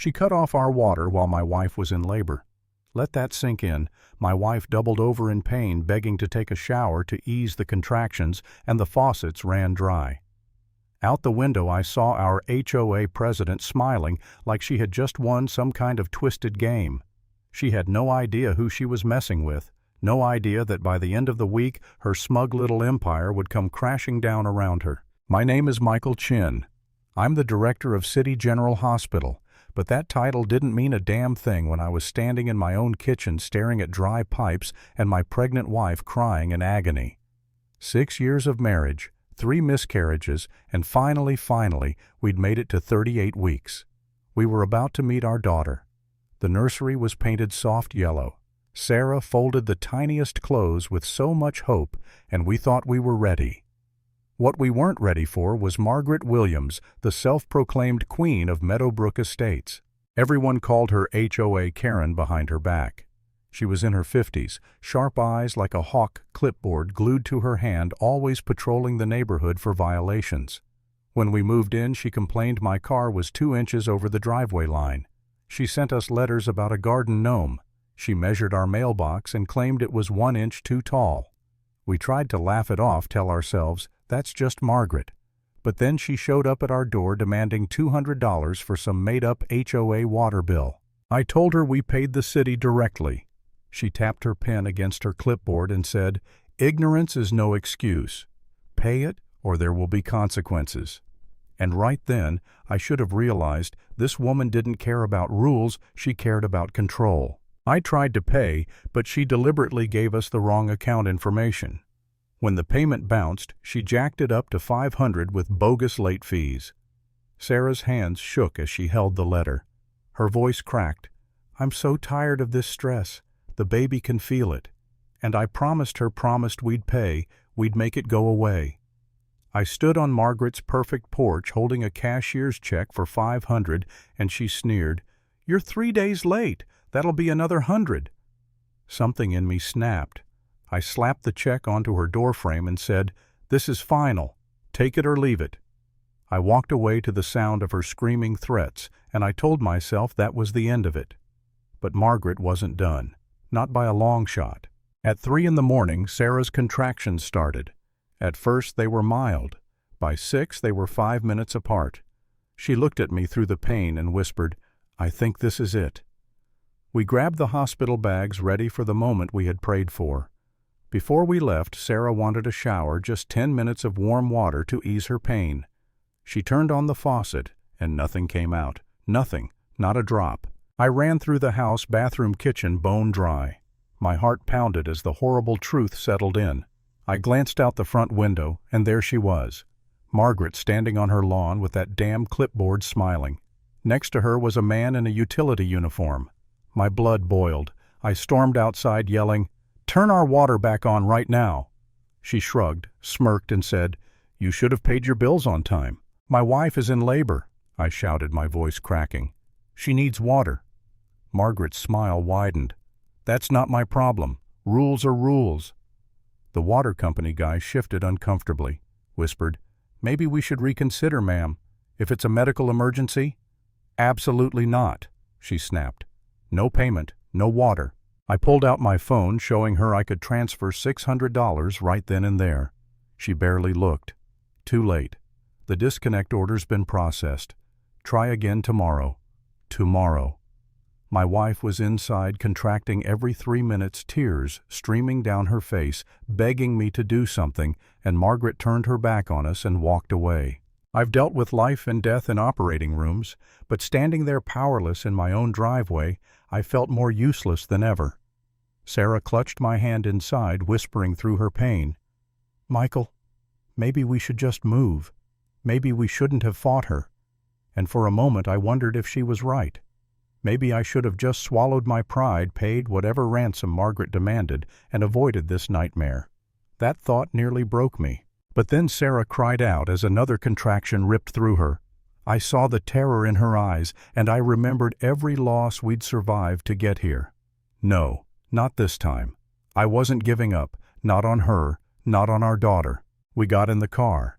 She cut off our water while my wife was in labor. Let that sink in. My wife doubled over in pain, begging to take a shower to ease the contractions, and the faucets ran dry. Out the window I saw our HOA president smiling like she had just won some kind of twisted game. She had no idea who she was messing with, no idea that by the end of the week her smug little empire would come crashing down around her. My name is Michael Chin. I'm the director of City General Hospital, but that title didn't mean a damn thing when I was standing in my own kitchen staring at dry pipes and my pregnant wife crying in agony. 6 years of marriage, 3 miscarriages, and finally, we'd made it to 38 weeks. We were about to meet our daughter. The nursery was painted soft yellow. Sarah folded the tiniest clothes with so much hope, and we thought we were ready. What we weren't ready for was Margaret Williams, the self-proclaimed queen of Meadowbrook Estates. Everyone called her HOA Karen behind her back. She was in her 50s, sharp eyes like a hawk clipboard glued to her hand, always patrolling the neighborhood for violations. When we moved in, she complained my car was 2 inches over the driveway line. She sent us letters about a garden gnome. She measured our mailbox and claimed it was 1 inch too tall. We tried to laugh it off, tell ourselves, that's just Margaret. But then she showed up at our door demanding $200 for some made-up HOA water bill. I told her we paid the city directly. She tapped her pen against her clipboard and said, "Ignorance is no excuse. Pay it or there will be consequences." And right then, I should have realized this woman didn't care about rules, she cared about control. I tried to pay, but she deliberately gave us the wrong account information. When the payment bounced, she jacked it up to $500 with bogus late fees. Sarah's hands shook as she held the letter. Her voice cracked. "I'm so tired of this stress. The baby can feel it. And I promised we'd pay, we'd make it go away." I stood on Margaret's perfect porch holding a cashier's check for $500, and she sneered, "You're 3 days late. That'll be another $100. Something in me snapped. I slapped the check onto her doorframe and said, "This is final. Take it or leave it." I walked away to the sound of her screaming threats, and I told myself that was the end of it. But Margaret wasn't done. Not by a long shot. At 3 in the morning, Sarah's contractions started. At first, they were mild. By 6, they were 5 minutes apart. She looked at me through the pain and whispered, "I think this is it." We grabbed the hospital bags ready for the moment we had prayed for. Before we left, Sarah wanted a shower, just 10 minutes of warm water to ease her pain. She turned on the faucet, and nothing came out. Nothing, not a drop. I ran through the house, bathroom, kitchen, bone dry. My heart pounded as the horrible truth settled in. I glanced out the front window, and there she was. Margaret standing on her lawn with that damn clipboard smiling. Next to her was a man in a utility uniform. My blood boiled. I stormed outside yelling, "Turn our water back on right now." She shrugged, smirked, and said, "You should have paid your bills on time." "My wife is in labor," I shouted, my voice cracking. "She needs water." Margaret's smile widened. "That's not my problem. Rules are rules." The water company guy shifted uncomfortably, whispered, "Maybe we should reconsider, ma'am. If it's a medical emergency?" "Absolutely not," she snapped. "No payment, no water." I pulled out my phone, showing her I could transfer $600 right then and there. She barely looked. Too late. The disconnect order's been processed. Try again tomorrow. Tomorrow. My wife was inside, contracting every 3 minutes, tears streaming down her face, begging me to do something, and Margaret turned her back on us and walked away. I've dealt with life and death in operating rooms, but standing there powerless in my own driveway, I felt more useless than ever. Sarah clutched my hand inside, whispering through her pain, "Michael, maybe we should just move. Maybe we shouldn't have fought her." And for a moment I wondered if she was right. Maybe I should have just swallowed my pride, paid whatever ransom Margaret demanded, and avoided this nightmare. That thought nearly broke me. But then Sarah cried out as another contraction ripped through her. I saw the terror in her eyes, and I remembered every loss we'd survived to get here. No, not this time. I wasn't giving up, not on her, not on our daughter. We got in the car.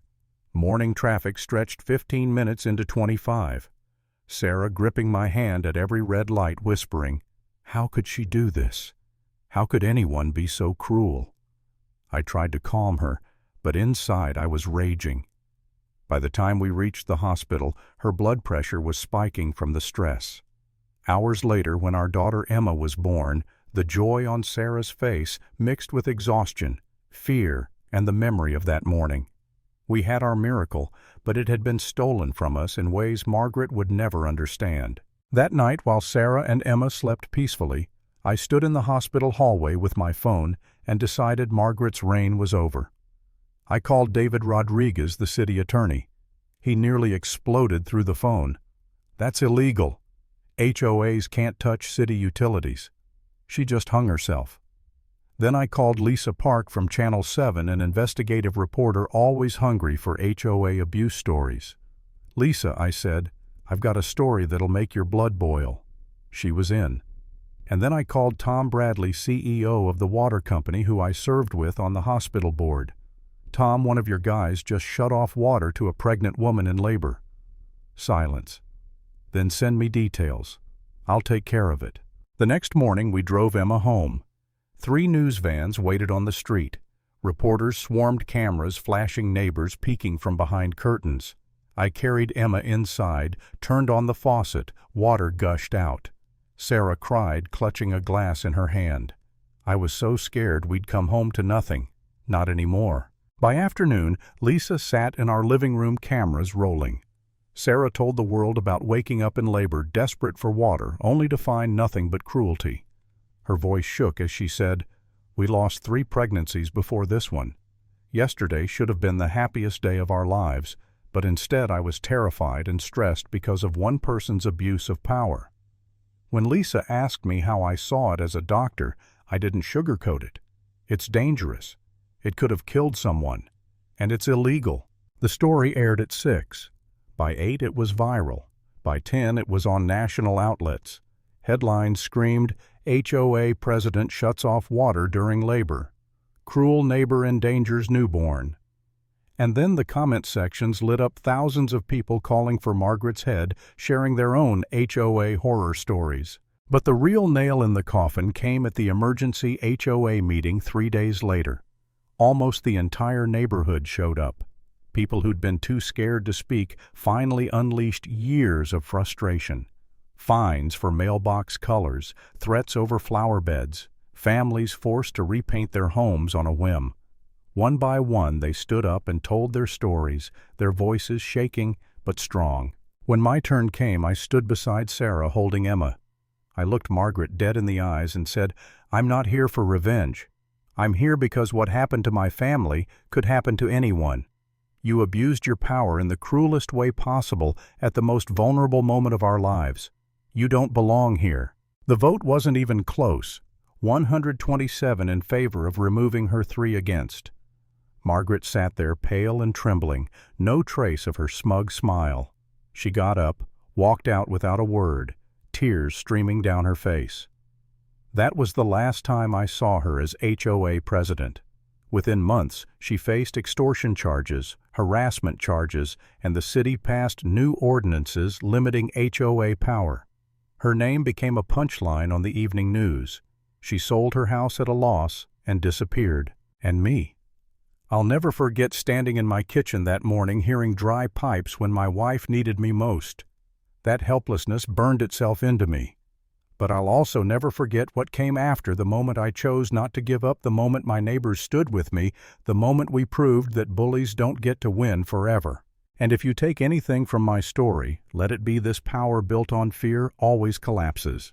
Morning traffic stretched 15 minutes into 25. Sarah gripping my hand at every red light, whispering, "How could she do this? How could anyone be so cruel?" I tried to calm her, but inside I was raging. By the time we reached the hospital, her blood pressure was spiking from the stress. Hours later, when our daughter Emma was born, the joy on Sarah's face mixed with exhaustion, fear, and the memory of that morning. We had our miracle, but it had been stolen from us in ways Margaret would never understand. That night, while Sarah and Emma slept peacefully, I stood in the hospital hallway with my phone and decided Margaret's reign was over. I called David Rodriguez, the city attorney. He nearly exploded through the phone. "That's illegal. HOAs can't touch city utilities." She just hung herself. Then I called Lisa Park from Channel 7, an investigative reporter always hungry for HOA abuse stories. "Lisa," I said, "I've got a story that'll make your blood boil." She was in. And then I called Tom Bradley, CEO of the water company who I served with on the hospital board. "Tom, one of your guys just shut off water to a pregnant woman in labor." Silence. "Then send me details. I'll take care of it." The next morning we drove Emma home. 3 news vans waited on the street. Reporters swarmed cameras, flashing neighbors peeking from behind curtains. I carried Emma inside, turned on the faucet, water gushed out. Sarah cried, clutching a glass in her hand. I was so scared we'd come home to nothing. Not anymore. By afternoon, Lisa sat in our living room, cameras rolling. Sarah told the world about waking up in labor, desperate for water, only to find nothing but cruelty. Her voice shook as she said, "We lost 3 pregnancies before this one. Yesterday should have been the happiest day of our lives, but instead I was terrified and stressed because of one person's abuse of power." When Lisa asked me how I saw it as a doctor, I didn't sugarcoat it. It's dangerous. It could have killed someone. And it's illegal. The story aired at 6. By 8 it was viral. By 10 it was on national outlets. Headlines screamed, "HOA president shuts off water during labor. Cruel neighbor endangers newborn." And then the comment sections lit up, thousands of people calling for Margaret's head, sharing their own HOA horror stories. But the real nail in the coffin came at the emergency HOA meeting 3 days later. Almost the entire neighborhood showed up. People who'd been too scared to speak finally unleashed years of frustration. Fines for mailbox colors, threats over flower beds, families forced to repaint their homes on a whim. One by one they stood up and told their stories, their voices shaking but strong. When my turn came, I stood beside Sarah holding Emma. I looked Margaret dead in the eyes and said, "I'm not here for revenge. I'm here because what happened to my family could happen to anyone. You abused your power in the cruelest way possible at the most vulnerable moment of our lives. You don't belong here." The vote wasn't even close. 127 in favor of removing her, 3 against. Margaret sat there pale and trembling, no trace of her smug smile. She got up, walked out without a word, tears streaming down her face. That was the last time I saw her as HOA president. Within months, she faced extortion charges, harassment charges, and the city passed new ordinances limiting HOA power. Her name became a punchline on the evening news. She sold her house at a loss and disappeared. And me. I'll never forget standing in my kitchen that morning hearing dry pipes when my wife needed me most. That helplessness burned itself into me. But I'll also never forget what came after the moment I chose not to give up, the moment my neighbors stood with me, the moment we proved that bullies don't get to win forever. And if you take anything from my story, let it be this: power built on fear always collapses.